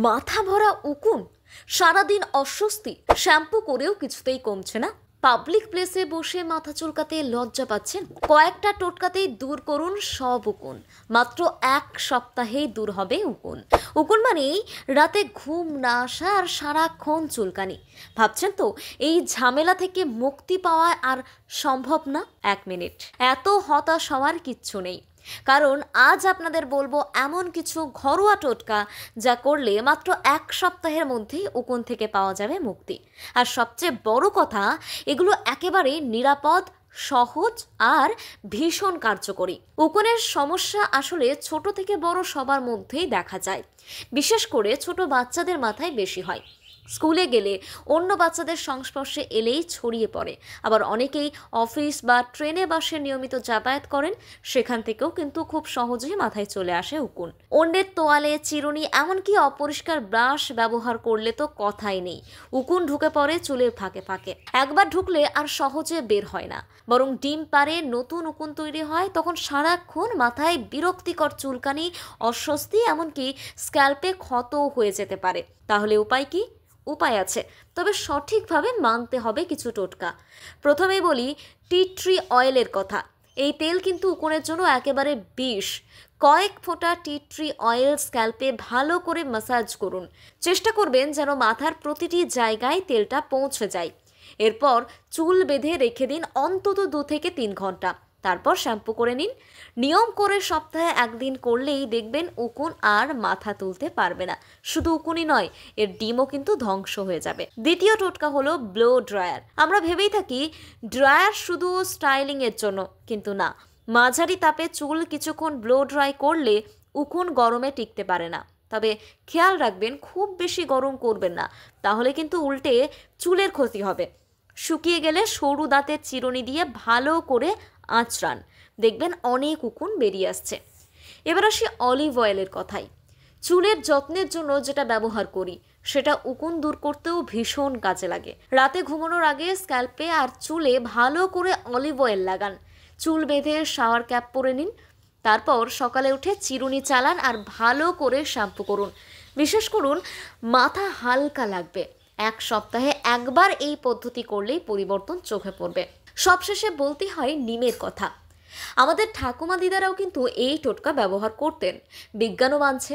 মাথা ভরা উকুন, সারাদিন অস্বস্তি, শ্যাম্পু করেও কিছুতেই কমছে না। পাবলিক প্লেসে বসে মাথা চুলকাতে লজ্জা পাচ্ছেন? কয়েকটা টোটকাতেই দূর করুন সব উকুন। মাত্র 1 সপ্তাহেই দূর হবে উকুন। উকুন মানেই রাতে ঘুম না আসা আর সারাক্ষণ চুলকানি। ভাবছেন তো এই ঝামেলা থেকে মুক্তি পাওয়া আর সম্ভব না? 1 মিনিট, এত হতাশ হওয়ার কিচ্ছু নেই। কারণ আজ আপনাদের বলবো এমন কিছু ঘরোয়া টোটকা যা করলে মাত্র 1 সপ্তাহের মধ্যেই উকুন থেকে পাওয়া যাবে মুক্তি। আর সবচেয়ে বড় কথা, এগুলো একেবারে নিরাপদ, সহজ আর ভীষণ কার্যকরী। উকুনের সমস্যা আসলে ছোট থেকে বড় সবার মধ্যেই দেখা যায়। বিশেষ করে ছোট বাচ্চাদের মাথায় বেশি হয়। স্কুলে গেলে অন্য বাচ্চাদের সংস্পর্শে এলেই ছড়িয়ে পড়ে। আবার অনেকেই অফিস বা ট্রেনে বাসে নিয়মিত যাতায়াত করেন, সেখান থেকেও কিন্তু খুব সহজেই মাথায় চলে আসে উকুন। অন্যের তোয়ালে, চিরুনি, এমনকি অপরিষ্কার ব্রাশ ব্যবহার করলে তো কথাই নেই, উকুন ঢুকে পড়ে চুলের ফাঁকে ফাঁকে। একবার ঢুকলে আর সহজে বের হয় না, বরং ডিম পারে নতুন উকুন তৈরি হয়। তখন সারাক্ষণ মাথায় বিরক্তিকর চুলকানি, অস্বস্তি, এমনকি স্ক্যাল্পে ক্ষতও হয়ে যেতে পারে। তাহলে উপায় কি? উপায় আছে, তবে সঠিকভাবে মানতে হবে কিছু টোটকা। প্রথমেই বলি টি ট্রি অয়েলের কথা। এই তেল কিন্তু উকুনের জন্য একেবারে বিষ। কয়েক ফোঁটা টি ট্রি অয়েল স্ক্যাল্পে ভালো করে ম্যাসাজ করুন। চেষ্টা করবেন যেন মাথার প্রতিটি জায়গায় তেলটা পৌঁছে যায়। এরপর চুল বেঁধে রেখে দিন অন্তত 2 থেকে 3 ঘন্টা। তারপর শ্যাম্পু করে নিন। নিয়ম করে সপ্তাহে 1 দিন করলেই দেখবেন উকুন আর মাথা তুলতে পারবে না। শুধু উকুনই নয়, এর ডিমও কিন্তু ধ্বংস হয়ে যাবে। দ্বিতীয় টোটকা হলো ব্লো ড্রায়ার। আমরা ভেবেই থাকি ড্রায়ার শুধু স্টাইলিং এর জন্য, কিন্তু না। মাঝারি তাপে চুল কিছুক্ষণ ব্লো ড্রাই করলে উকুন গরমে টিকতে পারে না। তবে খেয়াল রাখবেন খুব বেশি গরম করবেন না, তাহলে কিন্তু উল্টে চুলের ক্ষতি হবে। শুকিয়ে গেলে সরু দাঁতের চিরুনি দিয়ে ভালো করে আঁচড়ান, দেখবেন অনেক উকুন বেরিয়ে আসছে। এবার আসি অলিভ অয়েলের কথায়। চুলের যত্নের জন্য যেটা ব্যবহার করি, সেটা উকুন দূর করতেও ভীষণ কাজে লাগে। রাতে ঘুমানোর আগে স্ক্যাল্পে আর চুলে ভালো করে অলিভ অয়েল লাগান। চুল বেঁধে শাওয়ার ক্যাপ পরে নিন। তারপর সকালে উঠে চিরুনি চালান আর ভালো করে শ্যাম্পু করুন। বিশেষ করুন মাথা হালকা লাগবে। 1 সপ্তাহে একবার এই পদ্ধতি করলেই পরিবর্তন চোখে পড়বে। সবশেষে বলতে হয় নিমের কথা। আমাদের ঠাকুমা দিদারাও কিন্তু এই টোটকা ব্যবহার করতেন। বিজ্ঞানও মানছে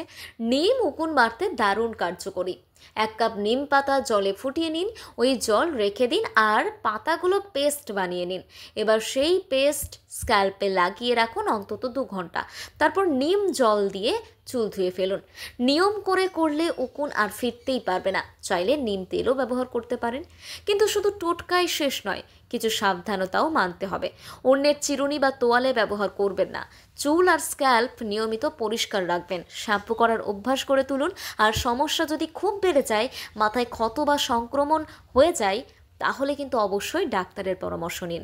নিম উকুন মারতে দারুণ কার্যকরী। 1 কাপ নিম পাতা জলে ফুটিয়ে নিন, ওই জল রেখে দিন আর পাতাগুলো পেস্ট বানিয়ে নিন। এবার সেই পেস্ট স্ক্যাল্পে লাগিয়ে রাখুন অন্তত 2 ঘন্টা। তারপর নিম জল দিয়ে চুল ধুয়ে ফেলুন। নিয়ম করে করলে উকুন আর ফিরতেই পারবে না। চাইলে নিম তেলও ব্যবহার করতে পারেন। কিন্তু শুধু টোটকাই শেষ নয়, কিছু সাবধানতাও মানতে হবে। অন্যের চিরুনি বা তোয়ালে ব্যবহার করবেন না। চুল আর স্ক্যাল্প নিয়মিত পরিষ্কার রাখবেন। শ্যাম্পু করার অভ্যাস করে তুলুন। আর সমস্যা যদি খুব বেড়ে যায়, মাথায় ক্ষত বা সংক্রমণ হয়ে যায়, তাহলে কিন্তু অবশ্যই ডাক্তারের পরামর্শ নিন।